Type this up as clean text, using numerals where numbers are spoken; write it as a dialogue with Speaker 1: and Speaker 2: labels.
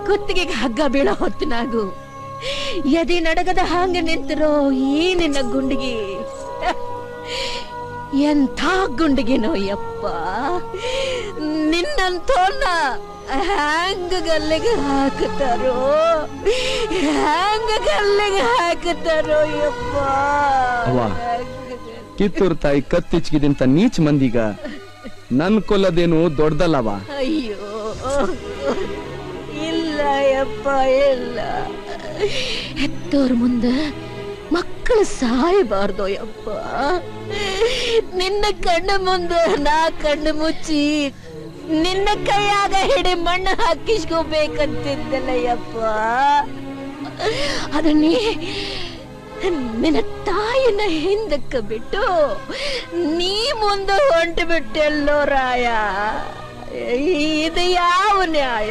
Speaker 1: ಕುತ್ತಿಗೆಗೆ ಹಗ್ಗ ಬೀಳೋ ಹೊತ್ತಿನಾಗು ಎದೆ ನಡಗದ ಹಾಂಗೆ ನಿಂತಿರೋ ಈ ನಿನ್ನ ಗುಂಡಿಗೆ ಎಂಥ ಗುಂಡಿಗೆನೋ ಯಪ್ಪ. ನಿನ್ನಂತೋನ್ನ ಹ್ಯಾಂಗ ಗಲ್ಲಿಗೆ ಹಾಕುತ್ತಾರೋ, ಹ್ಯಾಂಗ ಗಲ್ಲಿಗೆ ಹಾಕುತ್ತಾರೋ ಯಪ್ಪ.
Speaker 2: ಕಿತ್ತೂರ್ ತಾಯಿ ಕತ್ತಿಚ್ಗಿದಂತ ನೀಚ್ ಮಂದಿಗ ನನ್ ಕೊಲ್ಲದೇನು ದೊಡ್ಡದಲ್ಲವ.
Speaker 1: ಅಯ್ಯೋ ಇಲ್ಲ ಯಪ್ಪ ಇಲ್ಲ. ಹೆತ್ತೋರ್ ಮುಂದ ಮಕ್ಕಳು ಸಾಯಬಾರ್ದು ಯಪ್ಪ. ನಿನ್ನ ಕಣ್ಣು ಮುಂದ ನಾ ಕಣ್ಣು ಮುಚ್ಚಿ ನಿನ್ನ ಕೈಯಾಗ ಹಿಡಿ ಮಣ್ಣು ಹಾಕಿಸ್ಕೋಬೇಕಂತಿದ್ದಲ್ಲ ಯಪ್ಪ. ಅದ ನಿನ್ನ ತಾಯಿನ ಹಿಂದಕ್ಕೆ ಬಿಟ್ಟು ನೀ ಮುಂದೆ ಹೊಂಟು ಬಿಟ್ಟೆಲ್ಲೋ ರಾಯ. ಇದು ಯಾವ ನ್ಯಾಯ?